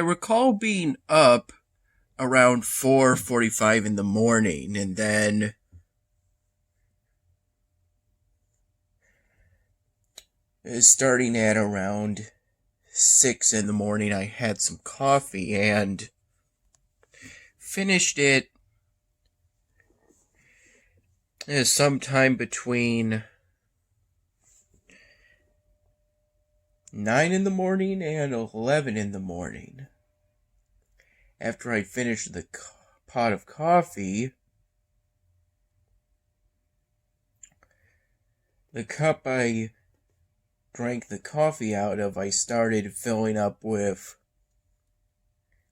recall being up around 4:45 in the morning, and then starting at around 6 in the morning, I had some coffee and finished it sometime between 9 in the morning and 11 in the morning. After I finished the pot of coffee, the cup I drank the coffee out of, I started filling up with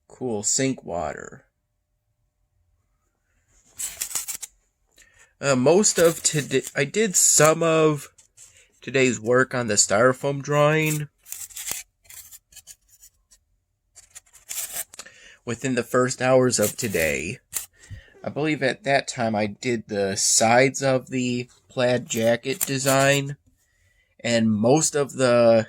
cool sink water. Most of today, I did some of today's work on the styrofoam drawing within the first hours of today. I believe at that time I did the sides of the plaid jacket design and most of the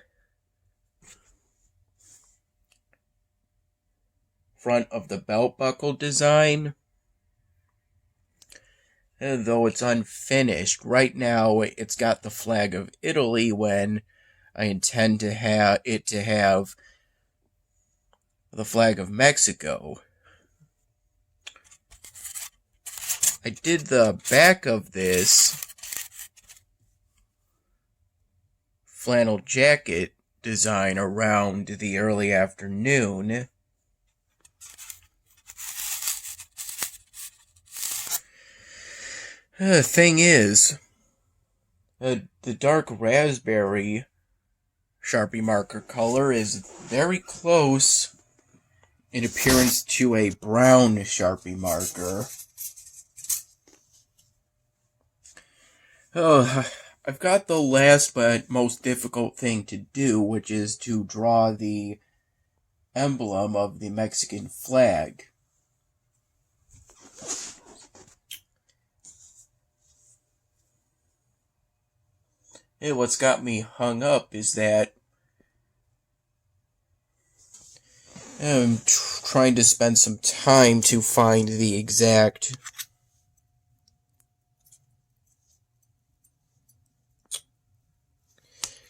front of the belt buckle design. Though it's unfinished, right now it's got the flag of Italy when I intend to have it to have the flag of Mexico. I did the back of this flannel jacket design around the early afternoon. The thing is, the dark raspberry Sharpie marker color is very close in appearance to a brown Sharpie marker. I've got the last but most difficult thing to do, which is to draw the emblem of the Mexican flag. Hey, what's got me hung up is that I'm trying to spend some time to find the exact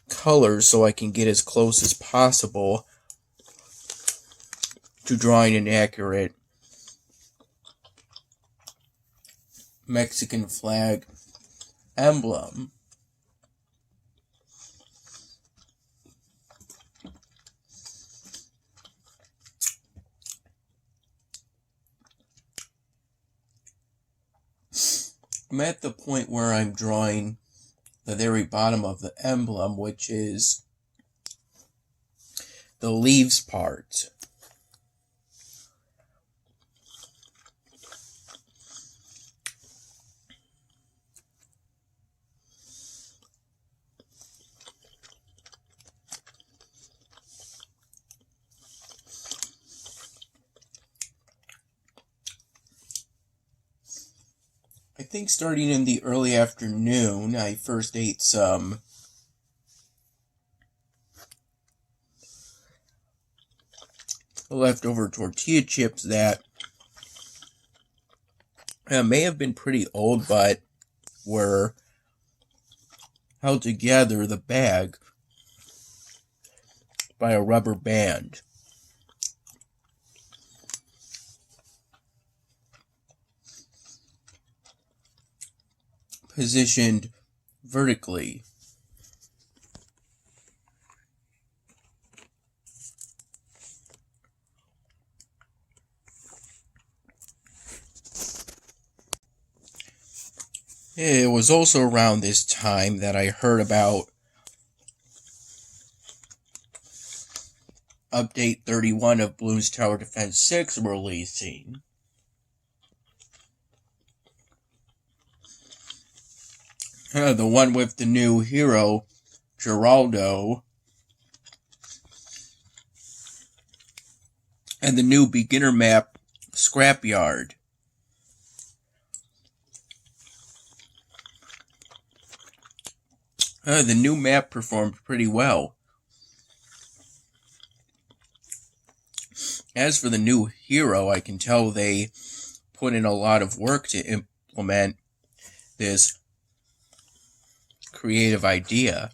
colors so I can get as close as possible to drawing an accurate Mexican flag emblem. I'm at the point where I'm drawing the very bottom of the emblem, which is the leaves part. I think starting in the early afternoon, I first ate some leftover tortilla chips that may have been pretty old, but were held together, the bag, by a rubber band. Positioned vertically. It was also around this time that I heard about Update 31 of Bloons Tower Defense 6 releasing. The one with the new hero, Geraldo, and the new beginner map, Scrapyard. The new map performed pretty well. As for the new hero, I can tell they put in a lot of work to implement this creative idea.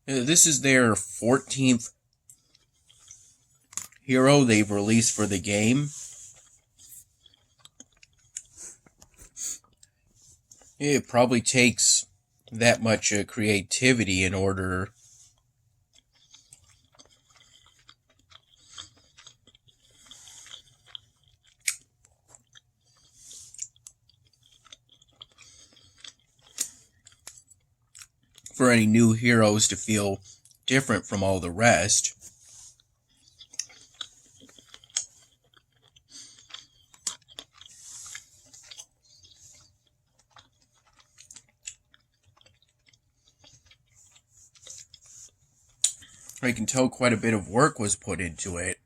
This is their 14th hero they've released for the game. It probably takes that much creativity in order for any new heroes to feel different from all the rest. I can tell quite a bit of work was put into it.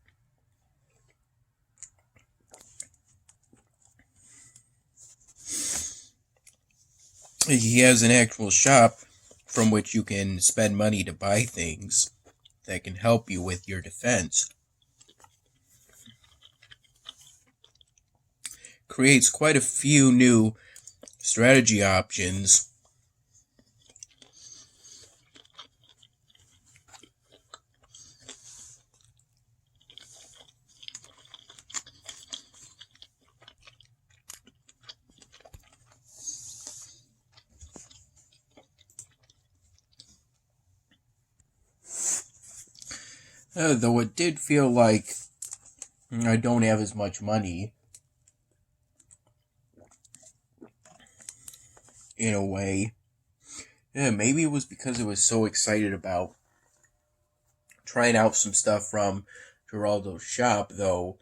He has an actual shop from which you can spend money to buy things that can help you with your defense. Creates quite a few new strategy options. Though it did feel like I don't have as much money, in a way. Yeah, maybe it was because I was so excited about trying out some stuff from Geraldo's shop, though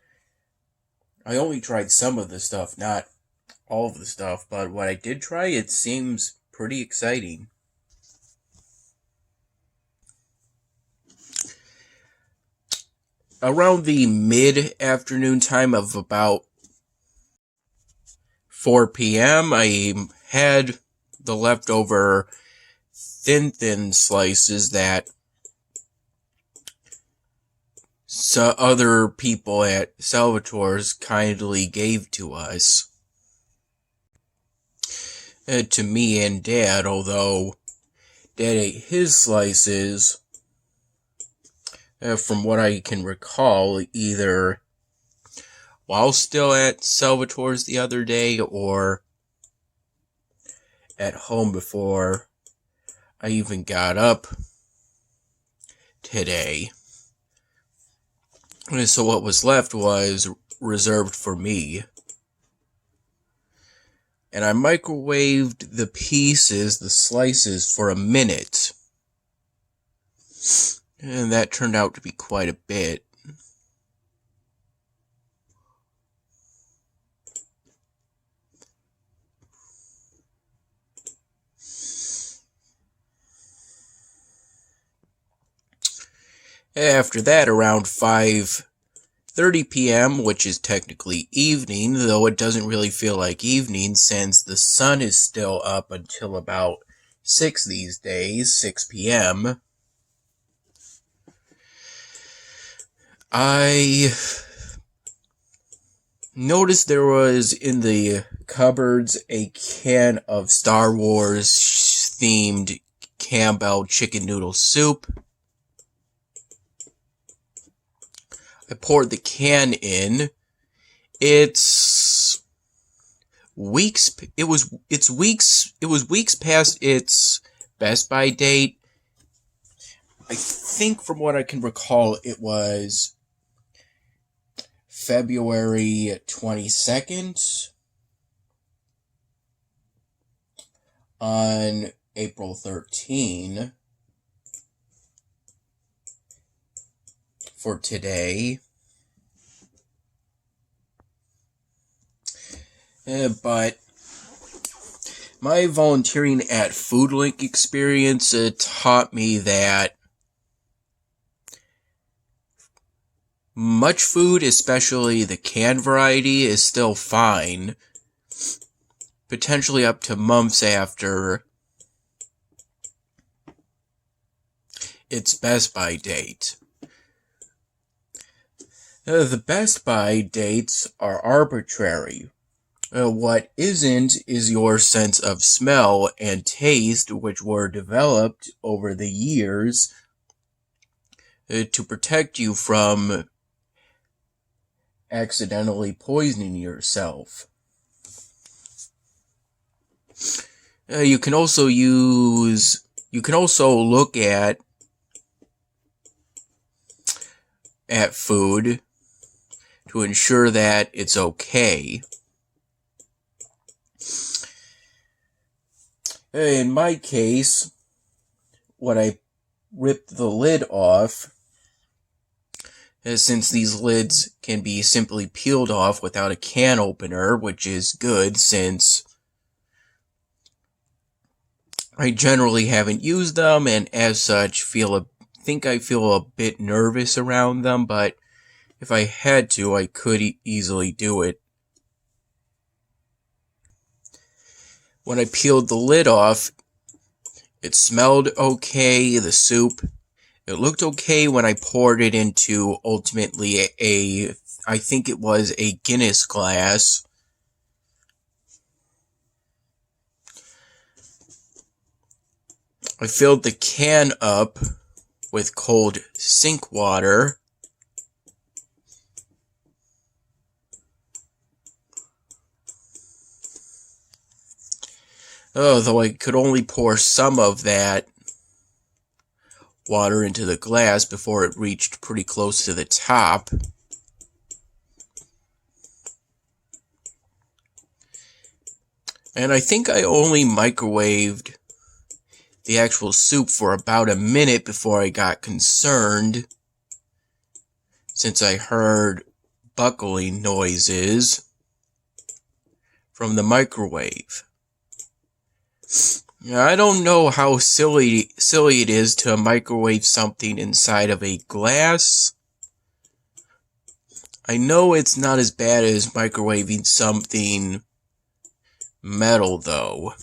I only tried some of the stuff, not all of the stuff, but what I did try, it seems pretty exciting. Around the mid-afternoon time of about 4 p.m., I had the leftover thin slices that other people at Salvatore's kindly gave to us. To me and Dad, although Dad ate his slices, from what I can recall, either while still at Salvatore's the other day or at home before I even got up today. So what was left was reserved for me. And I microwaved the slices, for a minute. And that turned out to be quite a bit. After that, around 5:30 p.m., which is technically evening, though it doesn't really feel like evening since the sun is still up until about 6 these days, 6 p.m., I noticed there was in the cupboards a can of Star Wars themed Campbell chicken noodle soup. I poured the can in. It's weeks past its Best By date. I think from what I can recall it was February 22nd on April 13 for today. But my volunteering at FoodLink experience taught me that much food, especially the canned variety, is still fine. Potentially up to months after its best by date. The best by dates are arbitrary. What isn't is your sense of smell and taste, which were developed over the years to protect you from accidentally poisoning yourself. You can also look at food to ensure that it's okay. In my case, when I ripped the lid off, since these lids can be simply peeled off without a can opener, which is good since I generally haven't used them, and as such think I feel a bit nervous around them, but if I had to, I could easily do it. When I peeled the lid off, it smelled okay, the soup. It looked okay when I poured it into ultimately I think it was a Guinness glass. I filled the can up with cold sink water. Though I could only pour some of that water into the glass before it reached pretty close to the top. And I think I only microwaved the actual soup for about a minute before I got concerned, since I heard buckling noises from the microwave. I don't know how silly it is to microwave something inside of a glass. I know it's not as bad as microwaving something metal, though.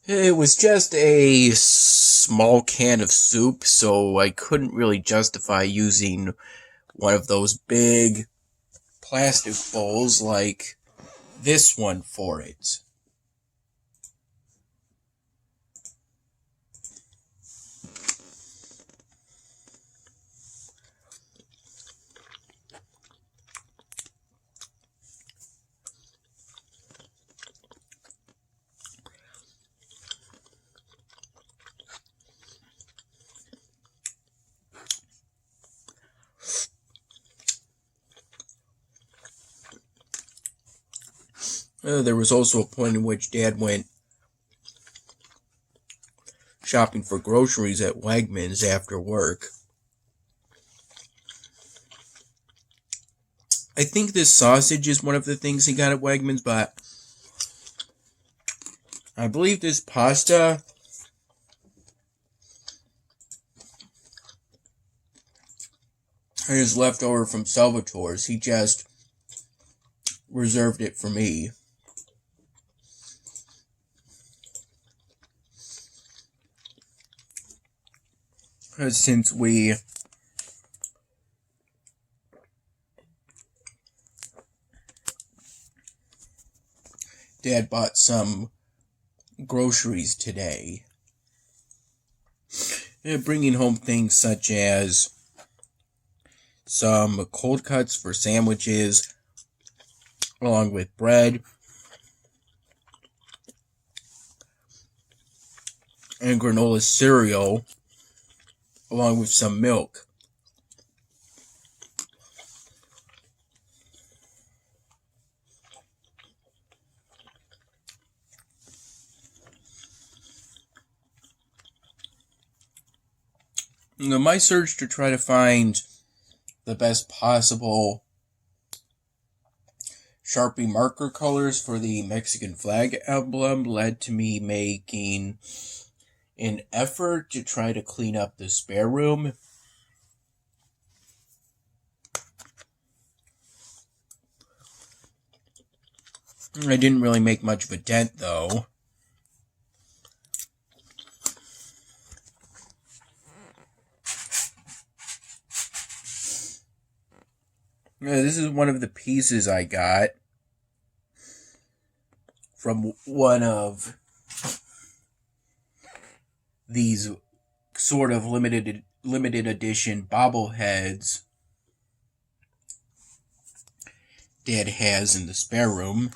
It was just a small can of soup, so I couldn't really justify using one of those big plastic bowls like this one for it. There was also a point in which Dad went shopping for groceries at Wegmans after work. I think this sausage is one of the things he got at Wegmans, but I believe this pasta is left over from Salvatore's. He just reserved it for me. Since Dad bought some groceries today, bringing home things such as some cold cuts for sandwiches, along with bread and granola cereal, along with some milk. My search to try to find the best possible Sharpie marker colors for the Mexican flag emblem led to me making an effort to try to clean up the spare room. I didn't really make much of a dent, though. This is one of the pieces I got from one of these sort of limited edition bobbleheads Dad has in the spare room.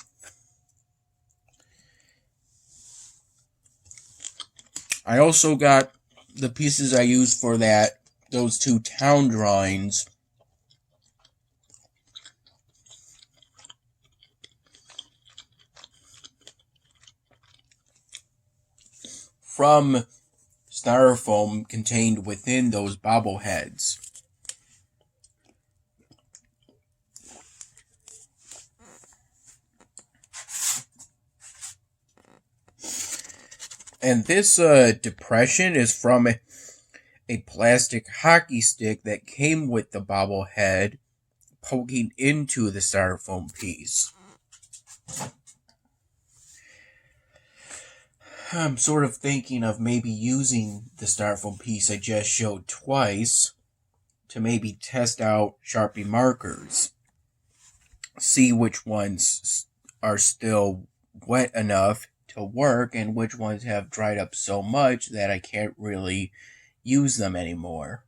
I also got the pieces I used for those 2 town drawings. From styrofoam contained within those bobbleheads. And this depression is from a plastic hockey stick that came with the bobblehead poking into the styrofoam piece. I'm sort of thinking of maybe using the styrofoam piece I just showed twice to maybe test out Sharpie markers. See which ones are still wet enough to work and which ones have dried up so much that I can't really use them anymore.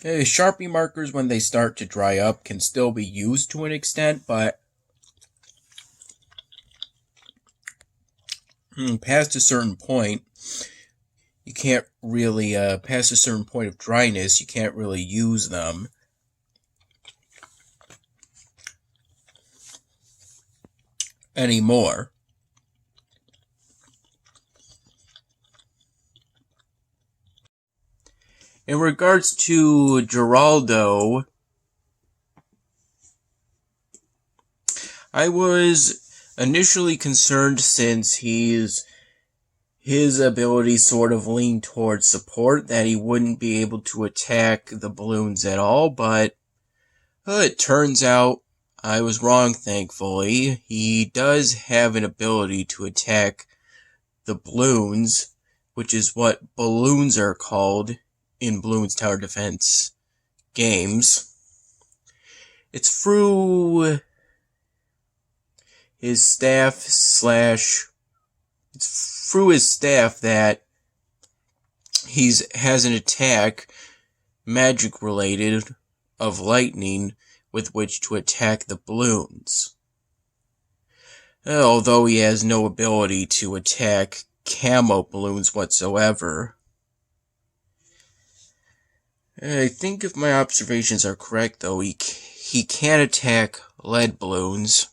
Sharpie markers, when they start to dry up, can still be used to an extent, but past a certain point, you can't really, past a certain point of dryness, you can't really use them. Anymore. In regards to Geraldo, I was initially concerned since his ability sort of leaned towards support that he wouldn't be able to attack the balloons at all, but it turns out I was wrong, thankfully. He does have an ability to attack the balloons, which is what balloons are called in Bloons Tower Defense games. It's through his staff that has an attack, magic related, of lightning with which to attack the balloons. Although he has no ability to attack camo balloons whatsoever. I think if my observations are correct, though, he can attack lead balloons.